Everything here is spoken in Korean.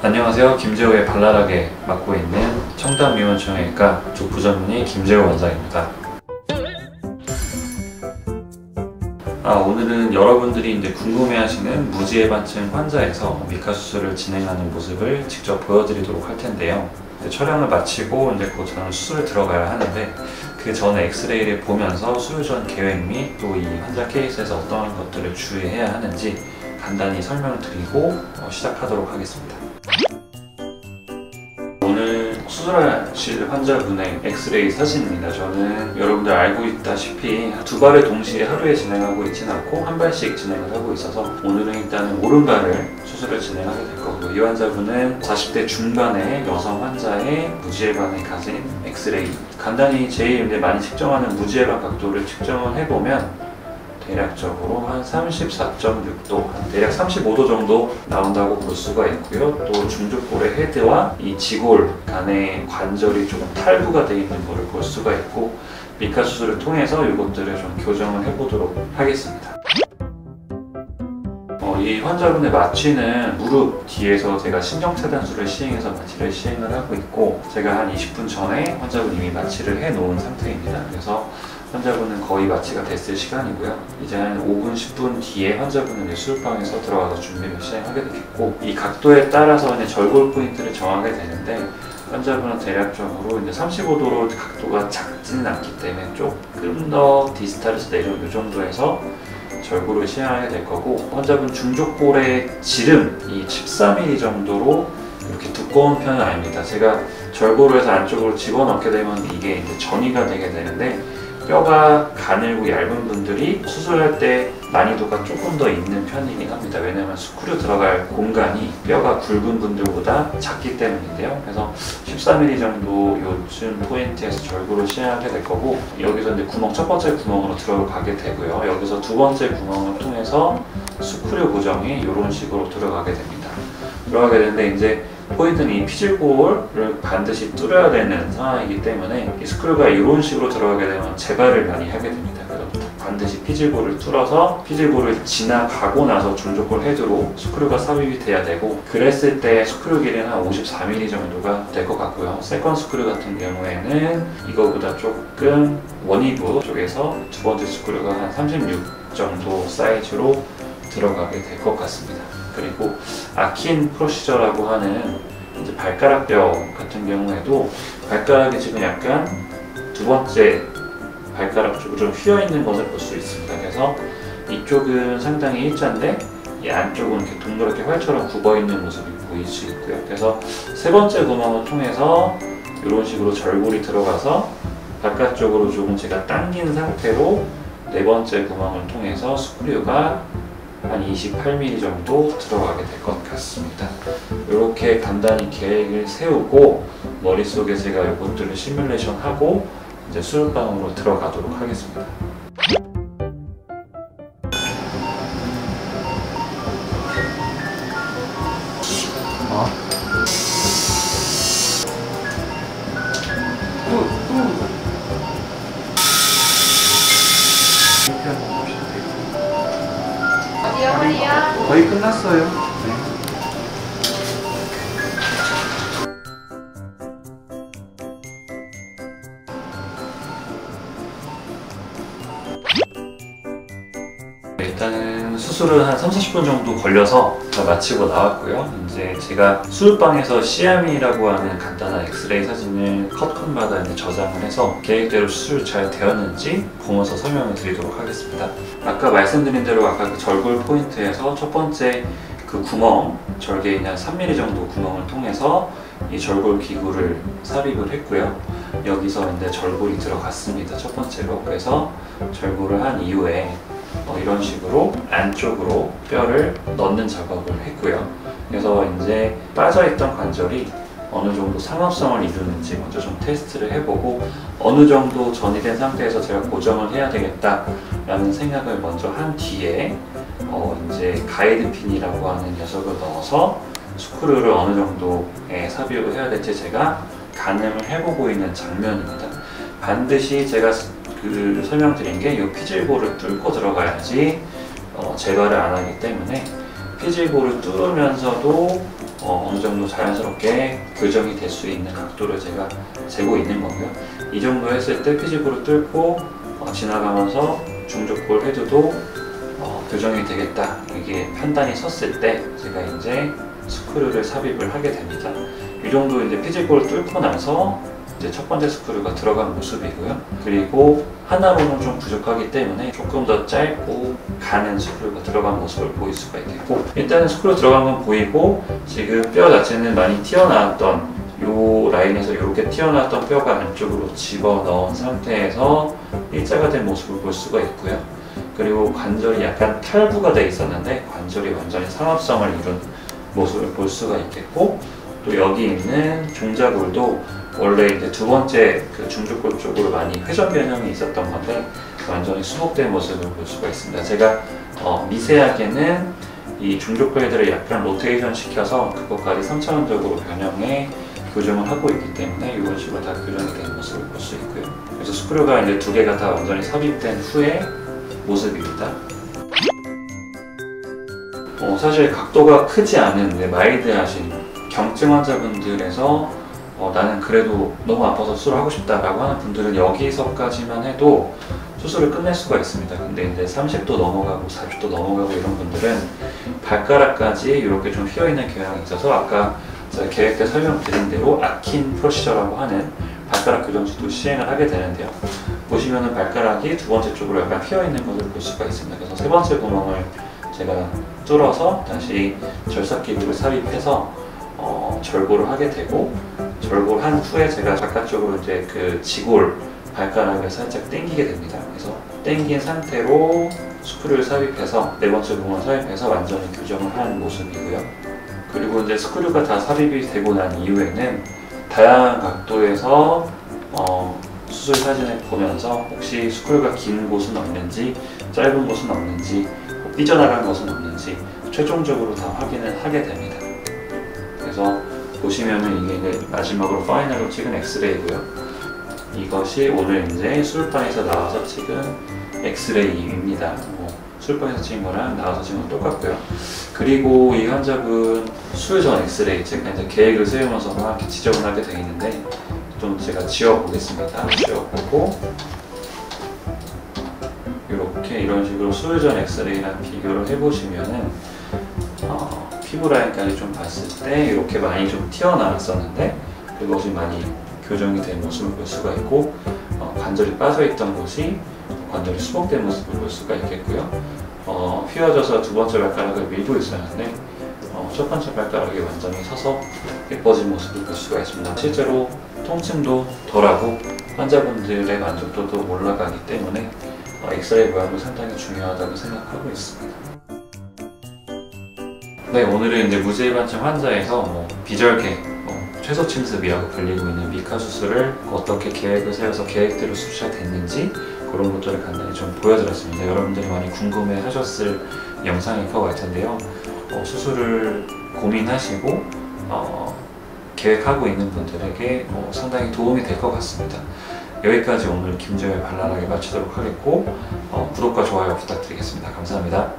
안녕하세요. 김재호의 발랄하게 맡고 있는 청담미원청외과 족부 전문의 김재호 원장입니다. 오늘은 여러분들이 이제 궁금해하시는 무지해반증 환자에서 미카 수술을 진행하는 모습을 직접 보여드리도록 할 텐데요. 촬영을 마치고 이제 곧 저는 수술에 들어가야 하는데 그 전에 엑스레이를 보면서 수술 전 계획 및 또 이 환자 케이스에서 어떠한 것들을 주의해야 하는지 간단히 설명을 드리고 시작하도록 하겠습니다. 오늘 수술하실 환자분의 엑스레이 사진입니다. 저는 여러분들 알고 있다시피 두 발을 동시에 하루에 진행하고 있지는 않고 한 발씩 진행을 하고 있어서 오늘은 일단은 오른발을 수술을 진행하게 될 거고요. 이 환자분은 40대 중반의 여성 환자의 무지해반을 가진 엑스레이. 간단히 제일 많이 측정하는 무지해반 각도를 측정을 해보면 대략적으로 한 34.6도, 대략 35도 정도 나온다고 볼 수가 있고요. 또 중족골의 헤드와 이 지골 간의 관절이 조금 탈부가 되어 있는 것을 볼 수가 있고 미카 수술을 통해서 이것들을 좀 교정을 해보도록 하겠습니다. 이 환자분의 마취는 무릎 뒤에서 제가 신경차단술을 시행해서 마취를 시행을 하고 있고 제가 한 20분 전에 환자분 이미 마취를 해 놓은 상태입니다. 그래서 환자분은 거의 마취가 됐을 시간이고요. 이제 한 5분, 10분 뒤에 환자분은 수술방에서 들어가서 준비를 시행하게 되겠고 이 각도에 따라서 이제 절골 포인트를 정하게 되는데 환자분은 대략적으로 이제 35도로 각도가 작지는 않기 때문에 조금 더 디스탈에서 내려온 이 정도에서 절골을 시행하게 될 거고 환자분 중족골의 지름이 14mm 정도로 이렇게 두꺼운 편은 아닙니다. 제가 절골을 해서 안쪽으로 집어넣게 되면 이게 이제 전이가 되게 되는데 뼈가 가늘고 얇은 분들이 수술할 때 난이도가 조금 더 있는 편이긴 합니다. 왜냐하면 스크류 들어갈 공간이 뼈가 굵은 분들보다 작기 때문인데요. 그래서 14mm 정도 요쯤 포인트에서 절골을 시행하게 될 거고 여기서 이제 구멍, 첫 번째 구멍으로 들어가게 되고요. 여기서 두 번째 구멍을 통해서 스크류 고정이 이런 식으로 들어가게 됩니다. 들어가게 되는데 이제 포인트는 이 피질골을 반드시 뚫어야 되는 상황이기 때문에 이 스크류가 이런 식으로 들어가게 되면 재발을 많이 하게 됩니다. 그래서 반드시 피질골을 뚫어서 피질골을 지나가고 나서 중족골 헤드로 스크류가 삽입이 돼야 되고 그랬을 때 스크류 길이는 한 54mm 정도가 될 것 같고요. 세컨 스크류 같은 경우에는 이거보다 조금 원위부 쪽에서 두 번째 스크류가 한 36 정도 사이즈로 들어가게 될 것 같습니다. 그리고 아킨 프로시저라고 하는 이제 발가락뼈 같은 경우에도 발가락이 지금 약간 두 번째 발가락 쪽으로 좀 휘어 있는 것을 볼 수 있습니다. 그래서 이쪽은 상당히 일자인데 이 안쪽은 이렇게 동그랗게 활처럼 굽어 있는 모습이 보일 수 있고요. 그래서 세 번째 구멍을 통해서 이런 식으로 절골이 들어가서 바깥쪽으로 조금 제가 당긴 상태로 네 번째 구멍을 통해서 스크류가 한 28mm 정도 들어가게 될 것 같습니다. 이렇게 간단히 계획을 세우고 머릿속에 제가 이것들을 시뮬레이션하고 이제 수술방으로 들어가도록 하겠습니다. 거의 끝났어요. 네. 일단은 수술은 한 30-40분 정도 걸려서 다 마치고 나왔고요. 이제 제가 수술방에서 CM이라고 하는 간단한 엑스레이 사진을 컷컷마다 저장을 해서 계획대로 수술 잘 되었는지 보면서 설명을 드리도록 하겠습니다. 아까 말씀드린 대로 아까 그 절골 포인트에서 첫 번째 그 구멍, 절개인 한 3mm 정도 구멍을 통해서 이 절골 기구를 삽입을 했고요. 여기서 이제 절골이 들어갔습니다. 첫 번째로. 그래서 절골을 한 이후에 이런 식으로 안쪽으로 뼈를 넣는 작업을 했고요. 그래서 이제 빠져있던 관절이 어느 정도 상업성을 이루는지 먼저 좀 테스트를 해보고 어느 정도 전이 된 상태에서 제가 고정을 해야 되겠다 라는 생각을 먼저 한 뒤에 이제 가이드 핀이라고 하는 녀석을 넣어서 스크류를 어느 정도에 삽입을 해야 될지 제가 가늠을 해보고 있는 장면입니다. 반드시 제가 설명드린 게 이 피질골을 뚫고 들어가야지 재발을 안 하기 때문에 피질골을 뚫으면서도 어느 정도 자연스럽게 교정이 될 수 있는 각도를 제가 재고 있는 거고요. 이 정도 했을 때 피지볼을 뚫고 지나가면서 중족골 헤드도 교정이 되겠다, 이게 판단이 섰을 때 제가 이제 스크류를 삽입을 하게 됩니다. 이 정도 이제 피지볼을 뚫고 나서 이제 첫 번째 스크류가 들어간 모습이고요. 그리고 하나로는 좀 부족하기 때문에 조금 더 짧고 가는 스크류가 들어간 모습을 보일 수가 있겠고, 일단은 스크류 들어간 건 보이고, 지금 뼈 자체는 많이 튀어나왔던 요 라인에서 이렇게 튀어나왔던 뼈가 안쪽으로 집어넣은 상태에서 일자가 된 모습을 볼 수가 있고요. 그리고 관절이 약간 탈부가 돼 있었는데 관절이 완전히 상합성을 이룬 모습을 볼 수가 있겠고, 또 여기 있는 종자골도 원래 이제 두 번째 그 중족골 쪽으로 많이 회전 변형이 있었던 건데 완전히 수복된 모습을 볼 수가 있습니다. 제가 미세하게는 이 중족골 헤드를 약간 로테이션 시켜서 그것까지 3차원적으로 변형해 교정을 하고 있기 때문에 이런 식으로 다 교정이 된 모습을 볼 수 있고요. 그래서 스크류가 이제 두 개가 다 완전히 삽입된 후의 모습입니다. 사실 각도가 크지 않은 마일드하신 경증 환자분들에서 나는 그래도 너무 아파서 수술을 하고 싶다라고 하는 분들은 여기서까지만 해도 수술을 끝낼 수가 있습니다. 근데 이제 30도 넘어가고 40도 넘어가고 이런 분들은 발가락까지 이렇게 좀 휘어있는 경향이 있어서 아까 제가 계획 때 설명드린 대로 아킨 프로시저라고 하는 발가락 교정술도 시행을 하게 되는데요. 보시면은 발가락이 두 번째 쪽으로 약간 휘어있는 것을 볼 수가 있습니다. 그래서 세 번째 구멍을 제가 뚫어서 다시 절삭기구를 삽입해서 절골을 하게 되고, 절골한 후에 제가 바깥쪽으로 이제 그 지골 발가락을 살짝 당기게 됩니다. 그래서 당긴 상태로 스크류를 삽입해서 네 번째 구멍을 삽입해서 완전히 교정을 하는 모습이고요. 그리고 이제 스크류가 다 삽입이 되고 난 이후에는 다양한 각도에서 수술 사진을 보면서 혹시 스크류가 긴 곳은 없는지, 짧은 곳은 없는지, 삐져나간 것은 없는지 최종적으로 다 확인을 하게 됩니다. 그래서 보시면은 이게 이제 마지막으로 파이널로 찍은 엑스레이고요. 이것이 오늘 이제 수술방에서 나와서 찍은 엑스레이입니다. 수술방에서 찍은 거랑 나와서 찍은 건 똑같고요. 그리고 이 환자분 수술 전 엑스레이, 제가 이제 계획을 세우면서 막 이렇게 지적을 하게 되어 있는데 좀 제가 지워보겠습니다. 지워보고 이렇게 이런 식으로 수술 전 엑스레이랑 비교를 해보시면은 피부 라인까지 좀 봤을 때 이렇게 많이 좀 튀어나왔었는데 그것이 많이 교정이 된 모습을 볼 수가 있고, 관절이 빠져있던 곳이 관절이 수복된 모습을 볼 수가 있겠고요. 휘어져서 두 번째 발가락을 밀고 있었는데 첫 번째 발가락이 완전히 서서 예뻐진 모습을 볼 수가 있습니다. 실제로 통증도 덜하고 환자분들의 만족도도 올라가기 때문에 엑스레이 모양도 상당히 중요하다고 생각하고 있습니다. 네, 오늘은 이제 무지해반증 환자에서 비절개, 최소침습이라고 불리고 있는 미카 수술을 어떻게 계획을 세워서 계획대로 수술됐는지 그런 것들을 간단히 좀 보여드렸습니다. 여러분들이 많이 궁금해 하셨을 영상일 것 같은데요. 수술을 고민하시고 계획하고 있는 분들에게 상당히 도움이 될 것 같습니다. 여기까지 오늘 김재호의 발랄하게 마치도록 하겠고, 구독과 좋아요 부탁드리겠습니다. 감사합니다.